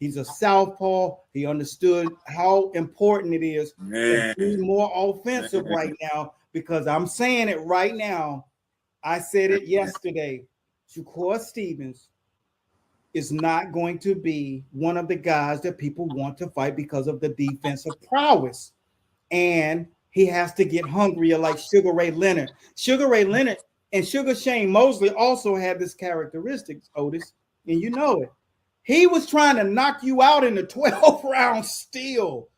He's a southpaw. He understood how important it is to be more offensive right now, because I'm saying it right now. I said it yesterday. Shakur Stevens is not going to be one of the guys that people want to fight because of the defensive prowess. And he has to get hungrier like Sugar Ray Leonard. Sugar Ray Leonard and Sugar Shane Mosley also had this characteristics, Otis, and you know it. He was trying to knock you out in the 12th round still.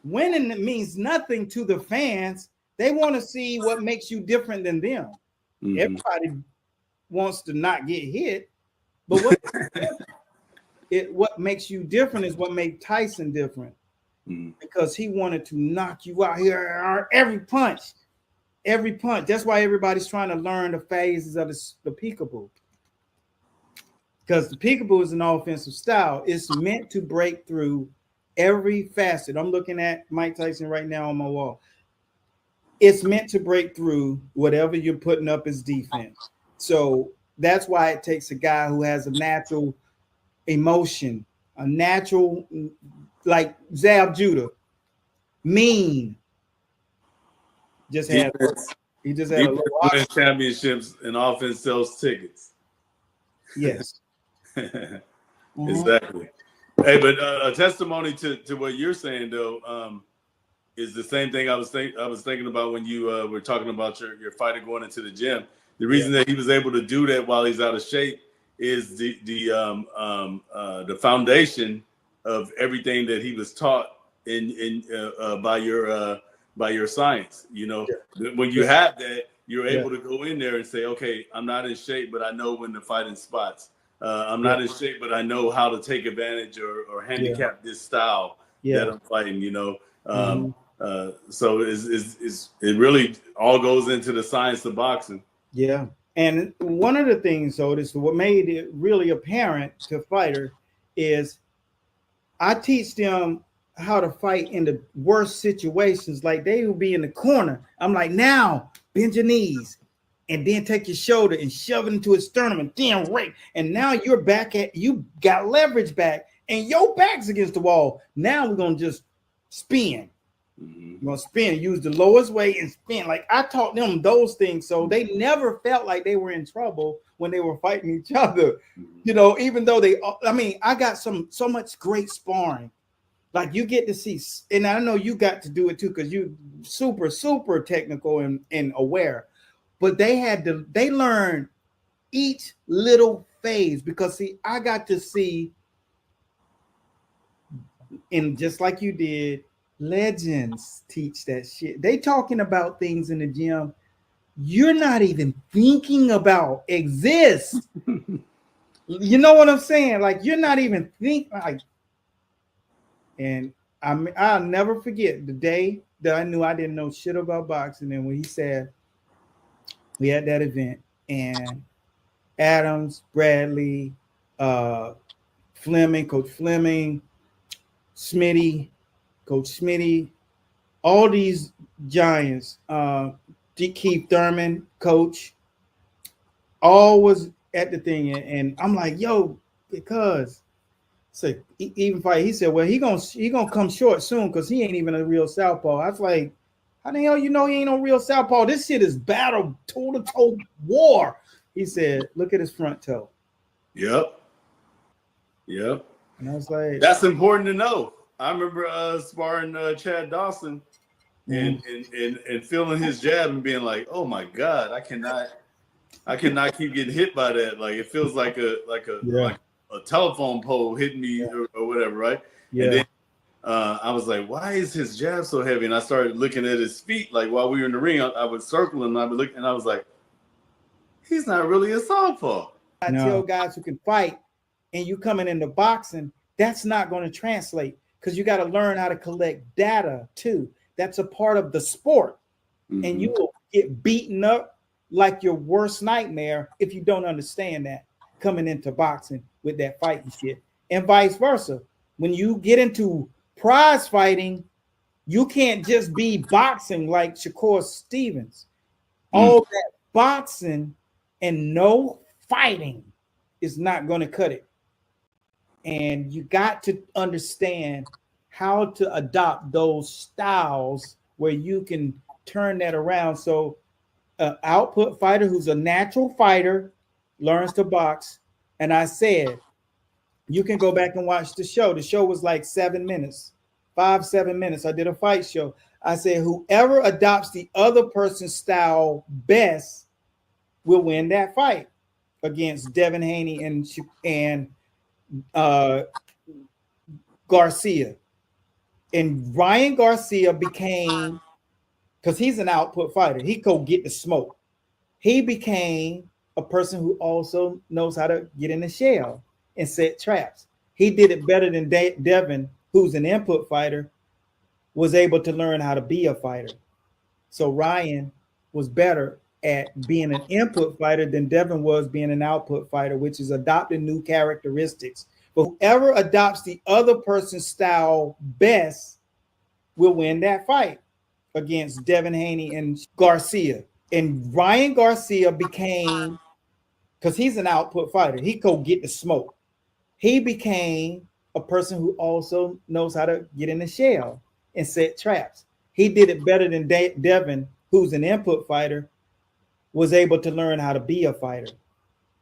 Winning means nothing to the fans. They want to see what makes you different than them. Everybody wants to not get hit, but what makes you different is what made Tyson different. Because he wanted to knock you out here every punch. That's why everybody's trying to learn the phases of the peekaboo. Because the peekaboo is an offensive style. It's meant to break through every facet. I'm looking at Mike Tyson right now on my wall. It's meant to break through whatever you're putting up as defense. So that's why it takes a guy who has a natural emotion, a natural, like Zab Judah, mean. He just had a little win championships and offense sells tickets. Yes. Exactly. Hey, but a testimony to what you're saying though is the same thing I was thinking about when you were talking about your fighter going into the gym. The reason that he was able to do that while he's out of shape is the foundation of everything that he was taught by your science. You know, when you have that, you're able to go in there and say, okay, I'm not in shape, but I know when to fight in spots. I'm not in shape, but I know how to take advantage or handicap this style that I'm fighting. You know, so it really all goes into the science of boxing. Yeah, and one of the things, Otis, what made it really apparent to fighter is I teach them how to fight in the worst situations. Like they will be in the corner. I'm like, now bend your knees and then take your shoulder and shove it into his sternum and then right. And now you're back you got leverage back and your back's against the wall. Now we're going to just spin. You're going to spin, use the lowest weight and spin. Like I taught them those things. So they never felt like they were in trouble when they were fighting each other. You know, even though I got so much great sparring. Like you get to see, and I know you got to do it too, because you super, super technical and aware. But they learned each little phase because see, I got to see, and just like you did, legends teach that shit. They talking about things in the gym you're not even thinking about exist. You know what I'm saying? Like you're not even thinking like. And I'll never forget the day that I knew I didn't know shit about boxing. And when he said we had that event and Adams, Bradley, Fleming, Coach Fleming, Smitty, Coach Smitty, all these giants, Keith Thurman, Coach, all was at the thing. And I'm like, yo, because so even fight, he said, well, he gonna come short soon because he ain't even a real southpaw. I was like, how the hell you know he ain't no real southpaw? This shit is battle, toe-to-toe war. He said, look at his front toe. Yep. And I was like, that's important to know. I remember sparring Chad Dawson and feeling his jab and being like, oh my God, I cannot keep getting hit by that. Like it feels like a telephone pole hitting me or whatever, right? Yeah. And then I was like, why is his jab so heavy? And I started looking at his feet. Like while we were in the ring, I would circle him and I would look and I was like, he's not really a southpaw. I tell guys who can fight and you coming into boxing, that's not going to translate because you got to learn how to collect data too. That's a part of the sport. Mm-hmm. And you will get beaten up like your worst nightmare if you don't understand that coming into boxing with that fighting shit, and vice versa. When you get into prize fighting, you can't just be boxing like Shakur Stevens. All that boxing and no fighting is not going to cut it. And you got to understand how to adopt those styles where you can turn that around. So an output fighter who's a natural fighter learns to box. And I said, you can go back and watch the show. The show was like 7 minutes, 7 minutes. I did a fight show. I said, whoever adopts the other person's style best will win that fight against Devin Haney and Garcia. And Ryan Garcia became, because he's an output fighter, he go get the smoke. He became a person who also knows how to get in the shell and set traps. He did it better than Devin, who's an input fighter, was able to learn how to be a fighter. So Ryan was better at being an input fighter than Devin was being an output fighter, which is adopting new characteristics. But whoever adopts the other person's style best will win that fight against Devin Haney and Garcia. And Ryan Garcia became, because he's an output fighter, he go get the smoke. He became a person who also knows how to get in the shell and set traps. He did it better than Devin, who's an input fighter, was able to learn how to be a fighter.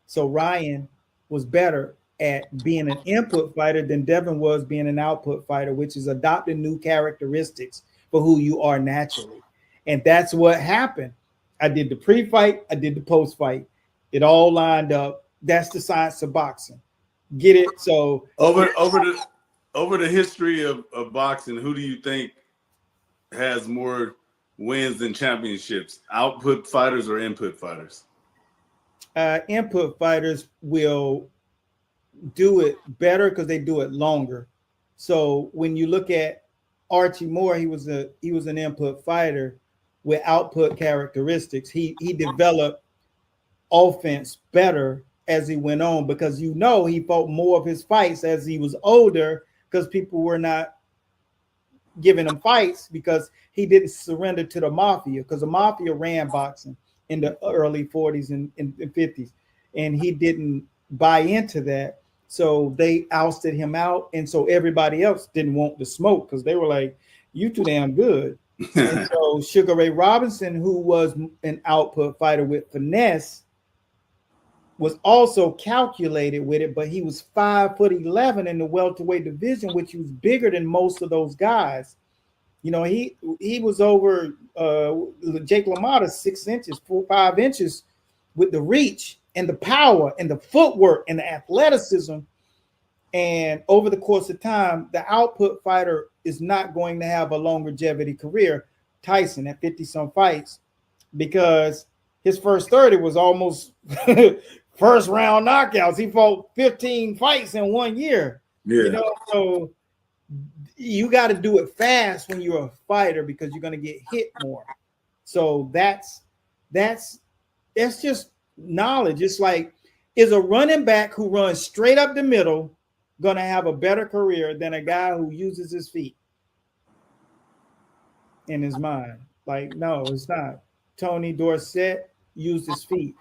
So Ryan was better at being an input fighter than Devin was being an output fighter, which is adopting new characteristics for who you are naturally. And that's what happened. I did the pre-fight, I did the post-fight. It all lined up. That's the science of boxing. Get it? So over the history of boxing, who do you think has more wins than championships? Output fighters or input fighters? Input fighters will do it better because they do it longer. So when you look at Archie Moore, he was an input fighter with output characteristics. He developed offense better as he went on, because he fought more of his fights as he was older because people were not giving him fights because he didn't surrender to the mafia, because the mafia ran boxing in the early 40s and 50s, and he didn't buy into that. So they ousted him out, and so everybody else didn't want the smoke because they were like, you too damn good. And so Sugar Ray Robinson, who was an output fighter with finesse, was also calculated with it, but he was 5'11" in the welterweight division, which was bigger than most of those guys. He was over Jake LaMotta 6 inches, 5 inches with the reach and the power and the footwork and the athleticism. And over the course of time, the output fighter is not going to have a longevity career. Tyson at 50-some fights, because his first 30 was almost first round knockouts. He fought 15 fights in 1 year. Yeah. So you got to do it fast when you're a fighter because you're going to get hit more. So that's just knowledge. It's like, is a running back who runs straight up the middle going to have a better career than a guy who uses his feet in his mind? Like, no, it's not. Tony Dorsett used his feet.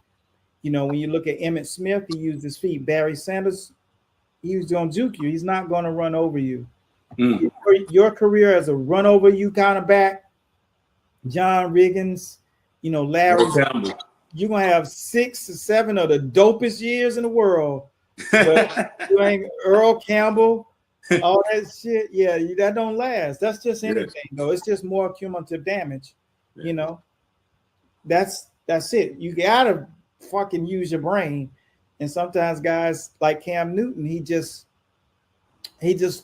When you look at Emmitt Smith, he used his feet. Barry Sanders, he was going to juke you. He's not going to run over you. Your career as a run over you kind of back, John Riggins, Larry Campbell, you're going to have 6 or 7 of the dopest years in the world. But you ain't Earl Campbell, all that shit. Yeah, that don't last. That's just anything, though. It's just more cumulative damage. That's it. You gotta fucking use your brain. And sometimes guys like Cam Newton, he just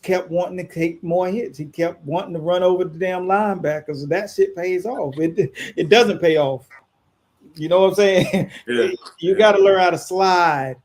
kept wanting to take more hits. He kept wanting to run over the damn linebackers. That shit pays off. It doesn't pay off. You know what I'm saying? Yeah. You got to learn how to slide.